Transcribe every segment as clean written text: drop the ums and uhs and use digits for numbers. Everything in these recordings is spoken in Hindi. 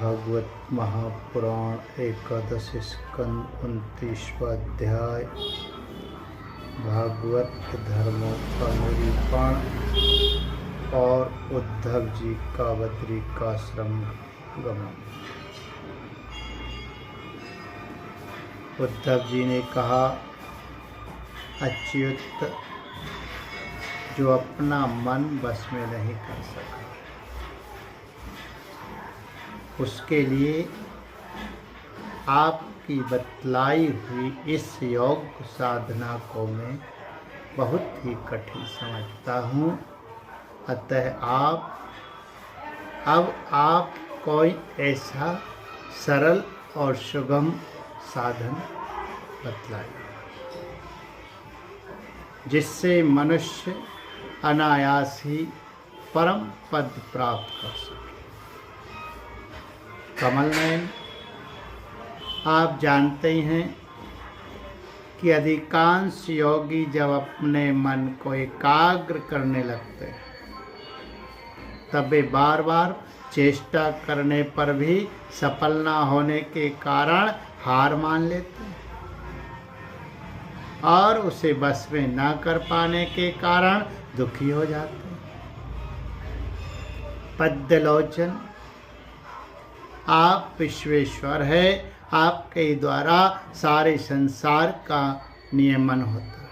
भागवत महापुराण एकादश स्कंद 29वां अध्याय भागवत धर्मों का निरूपण और उद्धव जी का बद्रिकाश्रम गमन। उद्धव जी ने कहा, अच्युत, जो अपना मन बस में नहीं कर सका उसके लिए आपकी बतलाई हुई इस योग साधना को मैं बहुत ही कठिन समझता हूँ। अतः आप कोई ऐसा सरल और सुगम साधन बतलाइए जिससे मनुष्य अनायास ही परम पद प्राप्त कर सके। कमल नयन, आप जानते हैं कि अधिकांश योगी जब अपने मन को एकाग्र करने लगते हैं तब वे बार बार चेष्टा करने पर भी सफल न होने के कारण हार मान लेते हैं और उसे बस में न कर पाने के कारण दुखी हो जाते हैं। पद्मलोचन, आप विश्वेश्वर है, आपके द्वारा सारे संसार का नियमन होता है।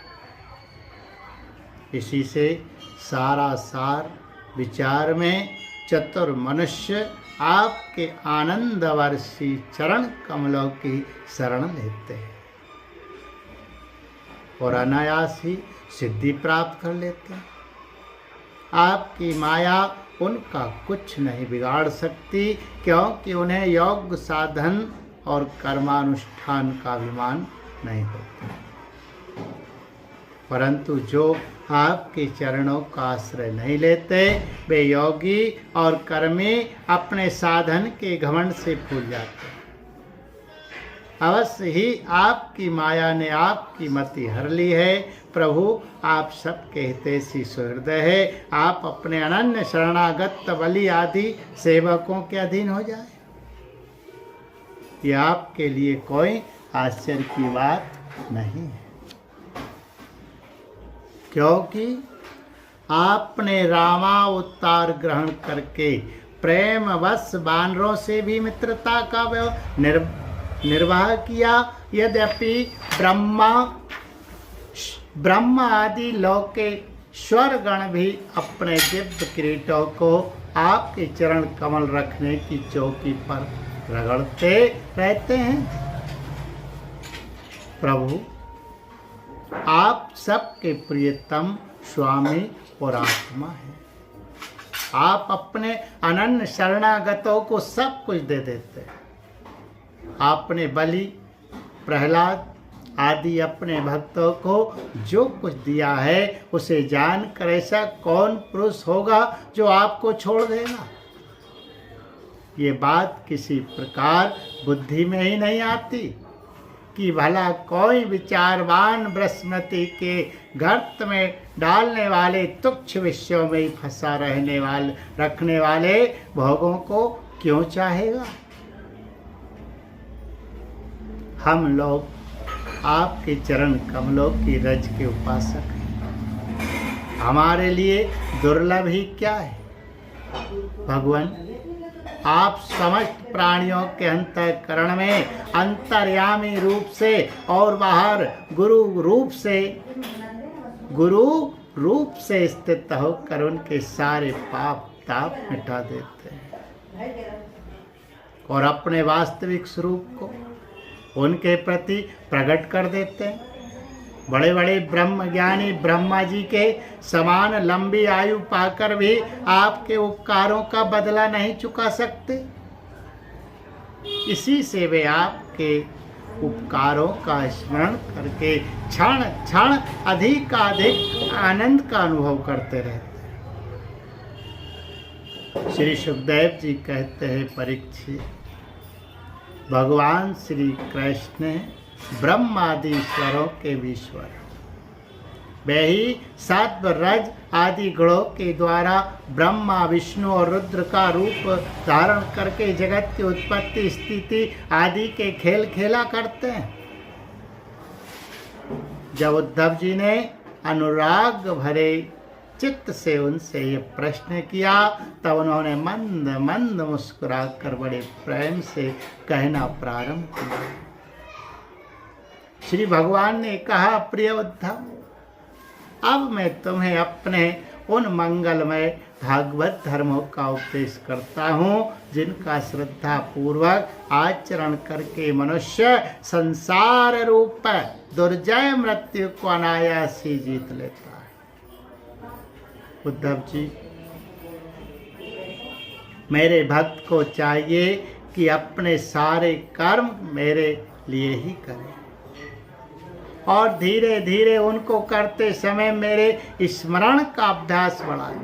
इसी से सारा सार विचार में चतुर मनुष्य आपके आनंदवर्षी चरण कमलों की शरण लेते हैं और अनायास ही सिद्धि प्राप्त कर लेते हैं। आपकी माया उनका कुछ नहीं बिगाड़ सकती, क्योंकि उन्हें योग साधन और कर्मानुष्ठान का अभिमान नहीं होता। परंतु जो आपके चरणों का आश्रय नहीं लेते वे योगी और कर्मी अपने साधन के घमंड से फूल जाते हैं। अवश्य ही आपकी माया ने आपकी मति हर ली है। प्रभु, आप सबके हितैषी सुहृदय है। आप अपने अनन्य शरणागत बलि आदि सेवकों के अधीन हो जाए। ये आपके लिए कोई आश्चर्य की बात नहीं है, क्योंकि आपने रामावतार ग्रहण करके प्रेमवश वानरों से भी मित्रता का निर्वाह किया। यद्यपि ब्रह्मा आदि लौकेश्वर गण भी अपने दिव्य किरीटों को आपके चरण कमल रखने की चौकी पर रगड़ते रहते हैं। प्रभु, आप सबके प्रियतम स्वामी और आत्मा हैं। आप अपने अनन्य शरणागतों को सब कुछ दे देते हैं। आपने बलि, प्रहलाद आदि अपने भक्तों को जो कुछ दिया है उसे जानकर ऐसा कौन पुरुष होगा जो आपको छोड़ देगा। ये बात किसी प्रकार बुद्धि में ही नहीं आती कि भला कोई विचारवान बृहस्पति के गर्त में डालने वाले तुच्छ विषयों में ही फंसा रखने वाले भोगों को क्यों चाहेगा। हम लोग आपके चरण कमलों की रज के उपासक हैं। हमारे लिए दुर्लभ ही क्या है। भगवान, आप समस्त प्राणियों के अंतःकरण में अंतर्यामी रूप से और बाहर गुरु रूप से स्थित होकर उनके सारे पाप ताप मिटा देते हैं और अपने वास्तविक स्वरूप को उनके प्रति प्रकट कर देते हैं। बड़े बड़े ब्रह्म ज्ञानी ब्रह्मा जी के समान लंबी आयु पाकर भी आपके उपकारों का बदला नहीं चुका सकते। इसी से वे आपके उपकारों का स्मरण करके क्षण क्षण अधिकाधिक आनंद का अनुभव करते रहते हैं। श्री सुखदेव जी कहते हैं, परीक्षित, भगवान श्री कृष्ण ब्रह्मादि ईश्वरों के ईश्वर वे ही सत्व रज आदि गुणों के द्वारा ब्रह्मा विष्णु और रुद्र का रूप धारण करके जगत की उत्पत्ति स्थिति आदि के खेल खेला करते हैं। जब उद्धव जी ने अनुराग भरे चित्त से उनसे ये प्रश्न किया तब उन्होंने मंद मंद मुस्कुराकर बड़े प्रेम से कहना प्रारंभ किया। श्री भगवान ने कहा, प्रिय उद्धव, अब मैं तुम्हें अपने उन मंगलमय भागवत धर्मों का उपदेश करता हूँ जिनका श्रद्धा पूर्वक आचरण करके मनुष्य संसार रूप दुर्जय मृत्यु को अनायास ही जीत लेता है। उद्धव जी, मेरे भक्त को चाहिए कि अपने सारे कर्म मेरे लिए ही करें और धीरे धीरे उनको करते समय मेरे स्मरण का अभ्यास बढ़ाएं।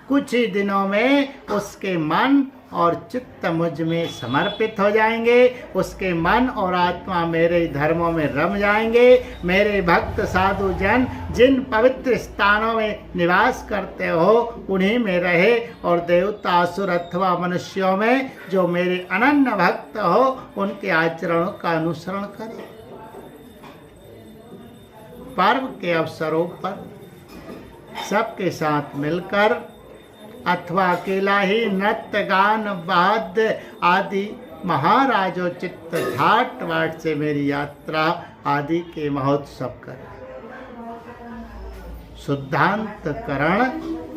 कुछ ही दिनों में उसके मन और चित्त मुझ में समर्पित हो जाएंगे, उसके मन और आत्मा मेरे धर्मों में रम जाएंगे। मेरे भक्त साधु जन जिन पवित्र स्थानों में निवास करते हो उन्हीं में रहे और देवता असुर अथवा मनुष्यों में जो मेरे अनन्य भक्त हो उनके आचरणों का अनुसरण करें। पर्व के अवसरों पर सबके साथ मिलकर अथवा अकेला ही नृत्य गान वाद्य आदि महाराजोचित ठाट बाट से मेरी यात्रा आदि के महोत्सव करें। शुद्धांतकरण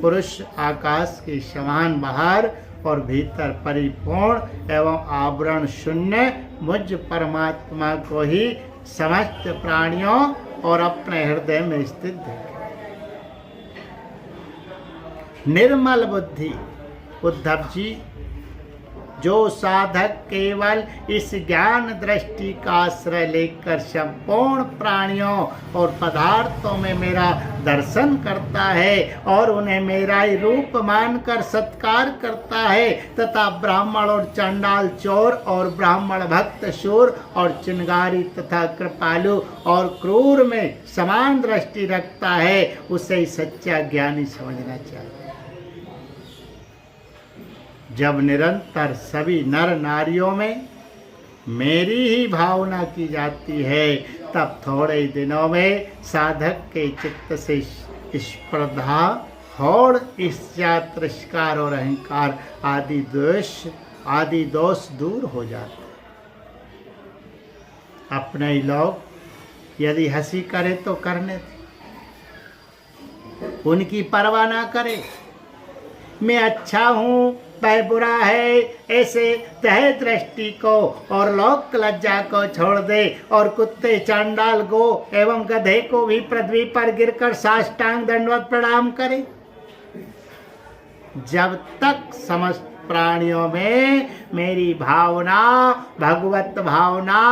पुरुष आकाश के समान बाहर और भीतर परिपूर्ण एवं आवरण शून्य मुझ परमात्मा को ही समस्त प्राणियों और अपने हृदय में स्थित देखें। निर्मल बुद्धि, उद्धव जी, जो साधक केवल इस ज्ञान दृष्टि का आश्रय लेकर संपूर्ण प्राणियों और पदार्थों में मेरा दर्शन करता है और उन्हें मेरा ही रूप मानकर सत्कार करता है तथा ब्राह्मण और चंडाल चोर और ब्राह्मण भक्त शूर और चिंगारी तथा कृपालु और क्रूर में समान दृष्टि रखता है, उसे ही सच्चा ज्ञानी समझना चाहिए। जब निरंतर सभी नर नारियों में मेरी ही भावना की जाती है तब थोड़े ही दिनों में साधक के चित्त से स्पर्धा और ईर्ष्या तिरस्कार और अहंकार आदि दोष दूर हो जाते। अपने ही लोग यदि हंसी करे तो करने दे, उनकी परवाह ना करे। मैं अच्छा हूँ वह बुरा है, ऐसे तह दृष्टि को और लोक लज्जा को छोड़ दे और कुत्ते चांडाल गो एवं गधे को भी पृथ्वी पर गिरकर साष्टांग दंडवत प्रणाम करे। जब तक समस्त प्राणियों में मेरी भावना भगवत भावना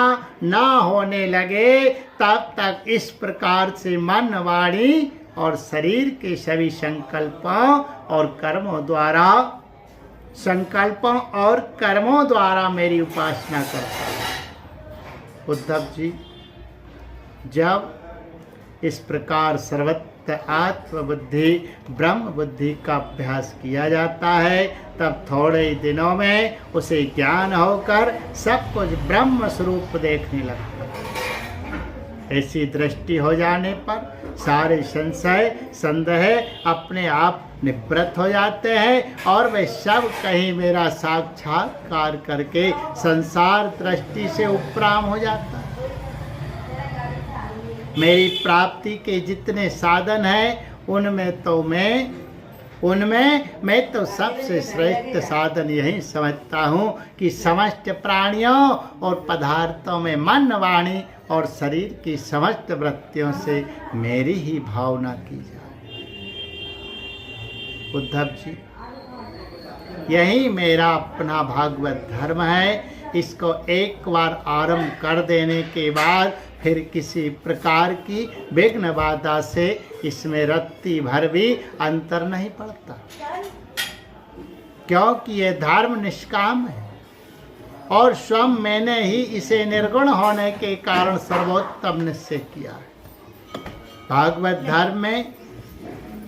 न होने लगे तब तक इस प्रकार से मन वाणी और शरीर के सभी संकल्पों और कर्मों द्वारा मेरी उपासना करता है। उद्धव जी, जब इस प्रकार सर्वत्र आत्मबुद्धि ब्रह्म बुद्धि का अभ्यास किया जाता है तब थोड़े ही दिनों में उसे ज्ञान होकर सब कुछ ब्रह्म स्वरूप देखने लगता है। ऐसी दृष्टि हो जाने पर सारे संदेह अपने आप निवृत्त हो जाते हैं और वे सब कहीं मेरा साक्षात्कार करके संसार दृष्टि से उपराम हो जाता है। मेरी प्राप्ति के जितने साधन हैं उनमें मैं तो सबसे श्रेष्ठ साधन यही समझता हूँ कि समस्त प्राणियों और पदार्थों में मन वाणी और शरीर की समस्त वृत्तियों से मेरी ही भावना की जाए। उद्धव जी, यही मेरा अपना भागवत धर्म है। इसको एक बार आरंभ कर देने के बाद फिर किसी प्रकार की विघ्न बाधा से इसमें रत्ती भर भी अंतर नहीं पड़ता, क्योंकि यह धर्म निष्काम है और स्वयं मैंने ही इसे निर्गुण होने के कारण सर्वोत्तम निश्चय किया है। भागवत धर्म में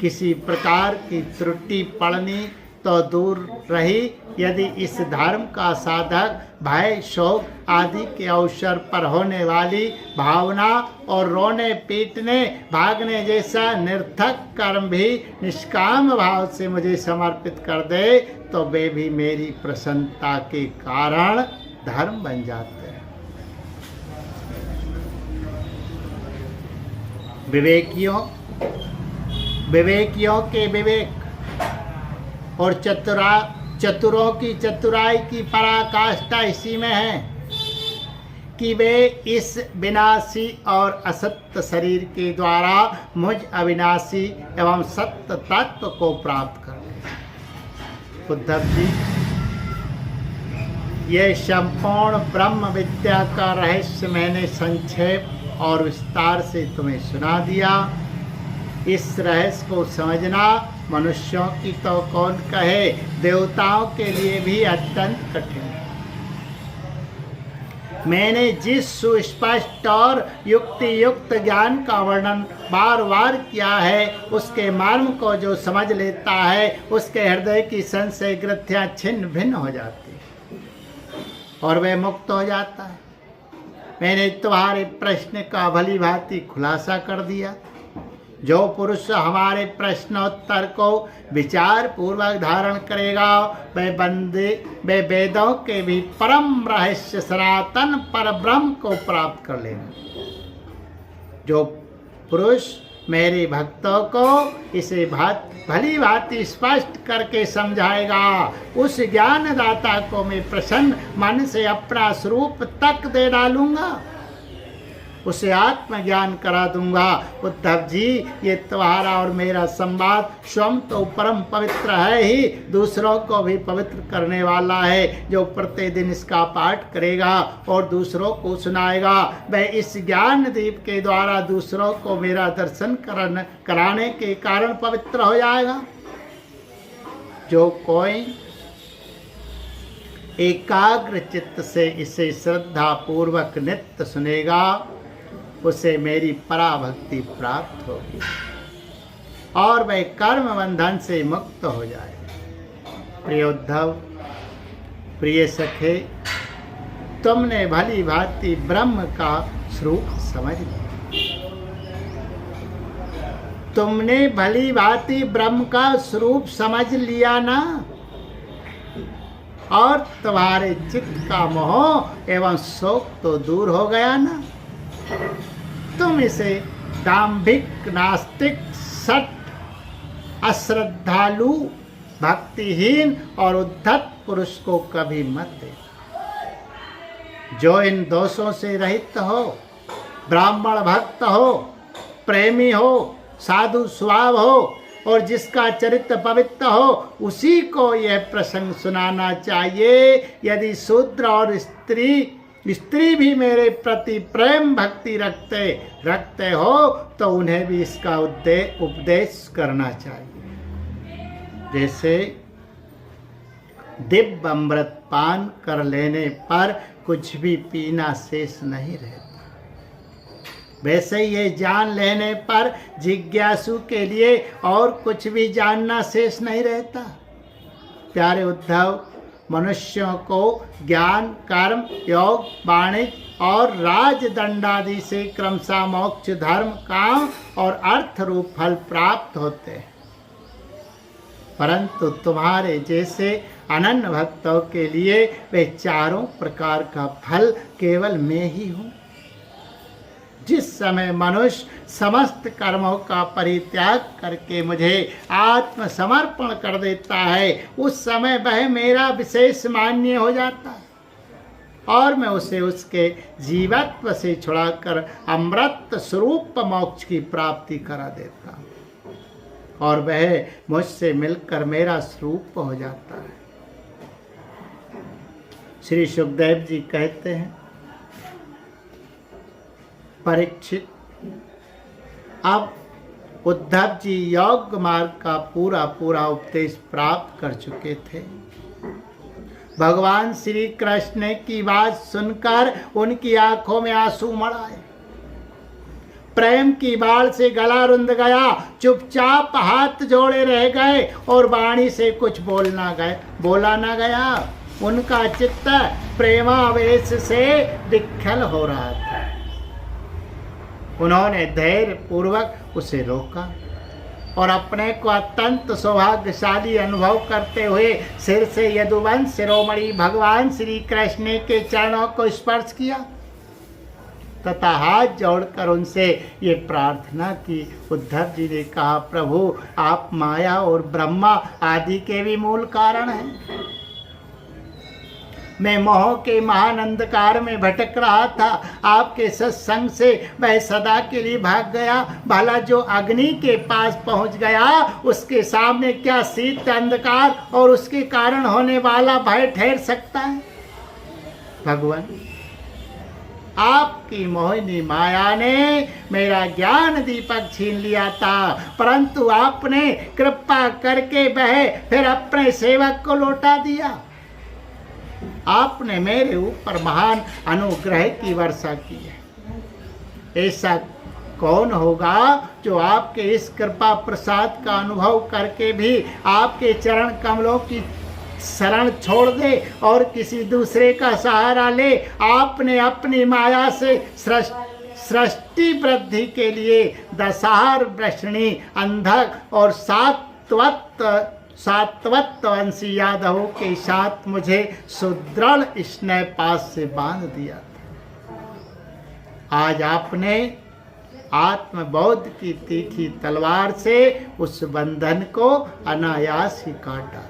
किसी प्रकार की त्रुटि पड़नी तो दूर रही। यदि इस धर्म का साधक भय शोक आदि के अवसर पर होने वाली भावना और रोने पीटने भागने जैसा निर्थक कर्म भी निष्काम भाव से मुझे समर्पित कर दे तो वे भी मेरी प्रसन्नता के कारण धर्म बन जाते हैं। विवेकियों के विवेक और चतुरों की चतुराई की पराकाष्ठा इसी में है कि वे इस विनाशी और असत्य शरीर के द्वारा मुझ अविनाशी एवं सत्य तत्व को प्राप्त कर लें। उद्धव जी, ये संपूर्ण ब्रह्म विद्या का रहस्य मैंने संक्षेप और विस्तार से तुम्हें सुना दिया। इस रहस्य को समझना मनुष्यों की तो कौन कहे, देवताओं के लिए भी अत्यंत कठिन है। मैंने जिस सुस्पष्ट और युक्ति युक्त ज्ञान का वर्णन बार बार किया है, उसके मर्म को जो समझ लेता है उसके हृदय की संशय ग्रंथियां छिन्न भिन्न हो जाती है और वह मुक्त हो जाता है। मैंने तुम्हारे प्रश्न का भली भांति खुलासा कर दिया। जो पुरुष हमारे प्रश्नोत्तर को विचार पूर्वक धारण करेगा वे वेदों के भी परम रहस्य सनातन पर ब्रह्म को प्राप्त कर लेगा। जो पुरुष मेरे भक्तों को इसे भली भांति स्पष्ट करके समझाएगा, उस ज्ञानदाता को मैं प्रसन्न मन से अपना स्वरूप तक दे डालूंगा, उसे आत्मज्ञान करा दूंगा। उद्धव जी, ये तुम्हारा और मेरा संवाद स्वयं तो परम पवित्र है ही, दूसरों को भी पवित्र करने वाला है। जो प्रतिदिन इसका पाठ करेगा और दूसरों को सुनाएगा, वह इस ज्ञान दीप के द्वारा दूसरों को मेरा दर्शन कराने के कारण पवित्र हो जाएगा। जो कोई एकाग्र चित्त से इसे श्रद्धा पूर्वक नित्य सुनेगा, उसे मेरी पराभक्ति प्राप्त होगी और वह कर्म बंधन से मुक्त हो जाएगा। प्रिय उद्धव, प्रिय सखे, तुमने भली भांति ब्रह्म का स्वरूप समझ लिया। तुमने भली भांति ब्रह्म का स्वरूप समझ लिया ना, और तुम्हारे चित्त का मोह एवं शोक तो दूर हो गया ना। तुम इसे दाम्भिक, नास्तिक, सट, अश्रद्धालु, भक्तिहीन और उद्धत पुरुष को कभी मत दे। जो इन दोषों से रहित हो, ब्राह्मण भक्त हो, प्रेमी हो, साधु स्वभाव हो और जिसका चरित्र पवित्र हो, उसी को यह प्रसंग सुनाना चाहिए। यदि शूद्र और स्त्री भी मेरे प्रति प्रेम भक्ति रखते हो तो उन्हें भी इसका उपदेश करना चाहिए। जैसे दिव्य अमृत पान कर लेने पर कुछ भी पीना शेष नहीं रहता, वैसे ये जान लेने पर जिज्ञासु के लिए और कुछ भी जानना शेष नहीं रहता। प्यारे उद्धव, मनुष्यों को ज्ञान, कर्म, योग, वाणिज्य और राजदंडादि से क्रमशः मोक्ष, धर्म, काम और अर्थ रूप फल प्राप्त होते हैं, परंतु तुम्हारे जैसे अनन्य भक्तों के लिए वे चारों प्रकार का फल केवल मैं ही हूँ। जिस समय मनुष्य समस्त कर्मों का परित्याग करके मुझे आत्मसमर्पण कर देता है, उस समय वह मेरा विशेष मान्य हो जाता है और मैं उसे उसके जीवत्व से छुड़ाकर अमृत स्वरूप मोक्ष की प्राप्ति करा देता हूँ और वह मुझसे मिलकर मेरा स्वरूप हो जाता है। श्री सुखदेव जी कहते हैं, परीक्षित, अब उद्धव जी योग मार्ग का पूरा उपदेश प्राप्त कर चुके थे। भगवान श्री कृष्ण की बात सुनकर उनकी आंखों में आंसू उमड़ आए प्रेम की बाढ़ से गला रुंध गया, चुपचाप हाथ जोड़े रह गए और वाणी से कुछ बोला ना गया। उनका चित्त प्रेमावेश से विख्याल हो रहा था। उन्होंने धैर्य पूर्वक उसे रोका और अपने को अत्यंत सौभाग्यशाली अनुभव करते हुए सिर से यदुवंश शिरोमणि भगवान श्री कृष्ण के चरणों को स्पर्श किया तथा हाथ जोड़कर उनसे ये प्रार्थना की। उद्धव जी ने कहा, प्रभु आप माया और ब्रह्मा आदि के भी मूल कारण हैं। मैं मोह के महान अंधकार में भटक रहा था, आपके सत्संग से वह सदा के लिए भाग गया। भला जो अग्नि के पास पहुंच गया उसके सामने क्या शीत अंधकार और उसके कारण होने वाला भय ठहर सकता है। भगवान, आपकी मोहिनी माया ने मेरा ज्ञान दीपक छीन लिया था, परंतु आपने कृपा करके वह फिर अपने सेवक को लौटा दिया। आपने मेरे ऊपर महान अनुग्रह की वर्षा की है। ऐसा कौन होगा जो आपके इस कृपा प्रसाद का अनुभव करके भी आपके चरण कमलों की शरण छोड़ दे और किसी दूसरे का सहारा ले। आपने अपनी माया से सृष्टि वृद्धि के लिए दशहर वृषणी अंधक और सात्वत वंशी यादवों के साथ मुझे सुदृढ़ स्नेहपाश से बांध दिया था। आज आपने आत्मबोध की तीखी तलवार से उस बंधन को अनायास ही काटा।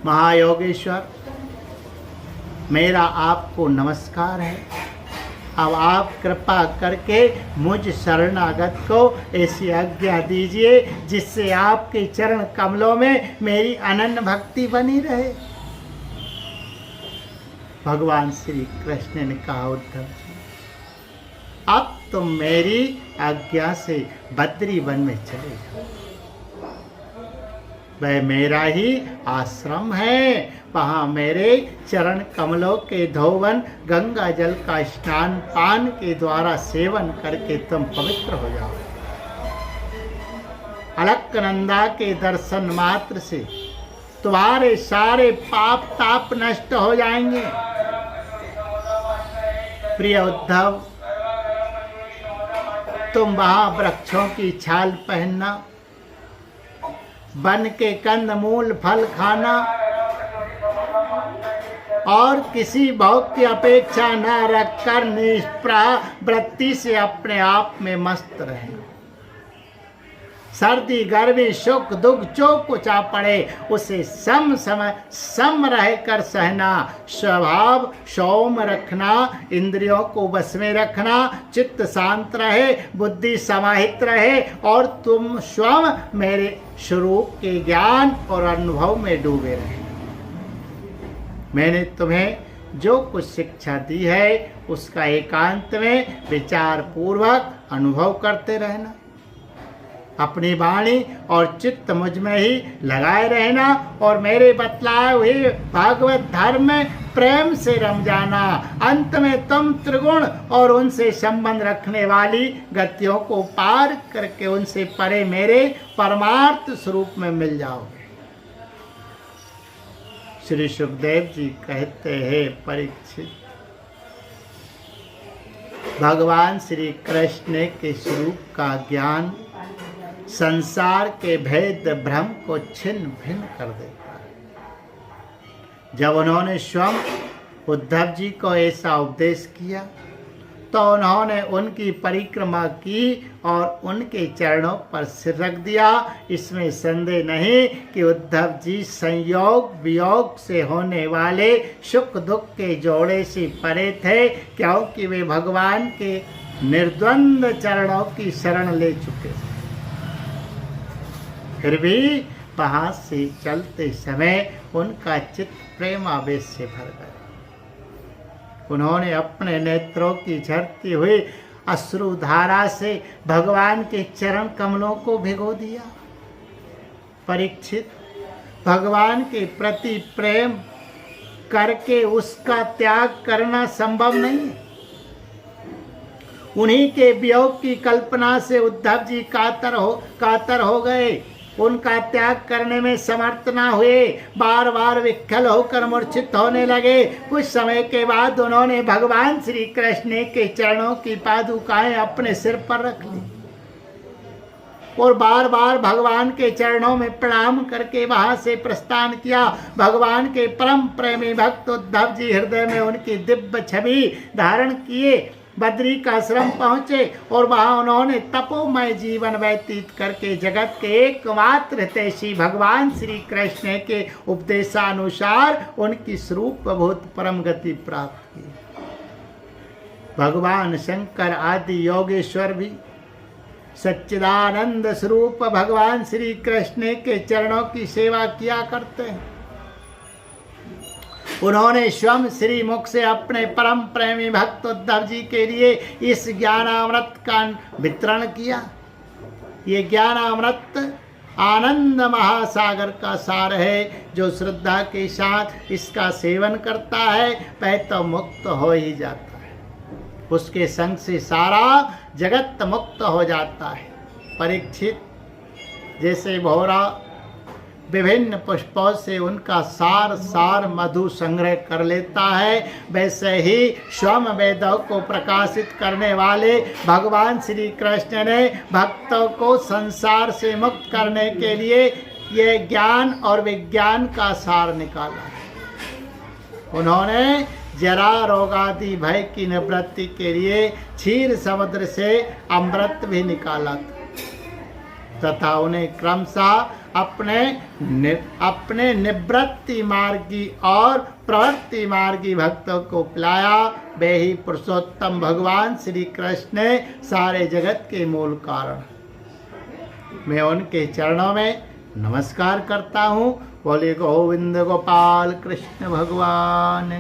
महायोगेश्वर, मेरा आपको नमस्कार है। अब आप कृपा करके मुझ शरणागत को ऐसी आज्ञा दीजिए जिससे आपके चरण कमलों में मेरी अनन्य भक्ति बनी रहे। भगवान श्री कृष्ण ने कहा, उद्धव जी, अब तुम मेरी आज्ञा से बद्री वन में चले जाओ। वह मेरा ही आश्रम है। वहाँ मेरे चरण कमलों के धोवन गंगा जल का स्नान पान के द्वारा सेवन करके तुम पवित्र हो जाओ। अलकनंदा के दर्शन मात्र से तुम्हारे सारे पाप ताप नष्ट हो जाएंगे। प्रिय उद्धव, तुम वहाँ वृक्षों की छाल पहनना, वन के कंद मूल फल खाना और किसी भोग की अपेक्षा न रखकर निष्प्रह वृत्ति से अपने आप में मस्त रहे। सर्दी गर्मी सुख दुख जो कुछ आ पड़े उसे सम रह कर सहना, स्वभाव सौम रखना, इंद्रियों को बस में रखना, चित्त शांत रहे, बुद्धि समाहित रहे और तुम स्वयं मेरे स्वरूप के ज्ञान और अनुभव में डूबे रहे। मैंने तुम्हें जो कुछ शिक्षा दी है उसका एकांत में विचार पूर्वक अनुभव करते रहना। अपनी वाणी और चित्त मुझ में ही लगाए रहना और मेरे बतलाए हुए भागवत धर्म में प्रेम से रम जाना। अंत में तुम त्रिगुण और उनसे संबंध रखने वाली गतियों को पार करके उनसे परे मेरे परमार्थ स्वरूप में मिल जाओगे। श्री सुखदेव जी कहते हैं, परीक्षित, भगवान श्री कृष्ण के स्वरूप का ज्ञान संसार के भेद भ्रम को छिन्न भिन्न कर देता है। जब उन्होंने स्वयं उद्धव जी को ऐसा उपदेश किया तो उन्होंने उनकी परिक्रमा की और उनके चरणों पर सिर रख दिया। इसमें संदेह नहीं कि उद्धव जी संयोग वियोग से होने वाले सुख दुख के जोड़े से परे थे, क्योंकि वे भगवान के निर्द्वंद चरणों की शरण ले चुके थे। फिर भी वहाँ से चलते समय उनका चित्त प्रेमावेश से भर गया। उन्होंने अपने नेत्रों की झरती हुई अश्रुधारा से भगवान के चरण कमलों को भिगो दिया। परीक्षित, भगवान के प्रति प्रेम करके उसका त्याग करना संभव नहीं है। उन्हीं के वियोग की कल्पना से उद्धव जी कातर हो गए। उनका त्याग करने में समर्थ न हुए, बार बार विकल होकर मूर्छित होने लगे। कुछ समय के बाद उन्होंने भगवान श्री कृष्ण के चरणों की पादुकाएं अपने सिर पर रख ली और बार बार भगवान के चरणों में प्रणाम करके वहां से प्रस्थान किया। भगवान के परम प्रेमी भक्त उद्धव जी हृदय में उनकी दिव्य छवि धारण किए बद्री का आश्रम पहुंचे और वहां उन्होंने तपोमय जीवन व्यतीत करके जगत के एकमात्र हितैषी भगवान श्री कृष्ण के उपदेशानुसार उनकी स्वरूप भूत परम गति प्राप्त की। भगवान शंकर आदि योगेश्वर भी सच्चिदानंद स्वरूप भगवान श्री कृष्ण के चरणों की सेवा किया करते हैं। उन्होंने स्वयं श्री मुख से अपने परम प्रेमी भक्त उद्धव जी के लिए इस ज्ञानामृत का वितरण किया। ये ज्ञानामृत आनंद महासागर का सार है। जो श्रद्धा के साथ इसका सेवन करता है वह तो मुक्त हो ही जाता है, उसके संग से सारा जगत मुक्त हो जाता है। परीक्षित, जैसे भौरा विभिन्न पुष्पों से उनका सार मधु संग्रह कर लेता है, वैसे ही स्वयं वेदों को प्रकाशित करने वाले भगवान श्री कृष्ण ने भक्तों को संसार से मुक्त करने के लिए ये ज्ञान और विज्ञान का सार निकाला है। उन्होंने जरा रोगादि भय की निवृत्ति के लिए क्षीर समुद्र से अमृत भी निकाला तथा उन्हें क्रमशः अपने निवृत्ति मार्गी और प्रवृत्ति मार्गी भक्तों को पिलाया। वे ही पुरुषोत्तम भगवान श्री कृष्ण सारे जगत के मूल कारण। मैं उनके चरणों में नमस्कार करता हूँ। बोले गोविंद गोपाल कृष्ण भगवान।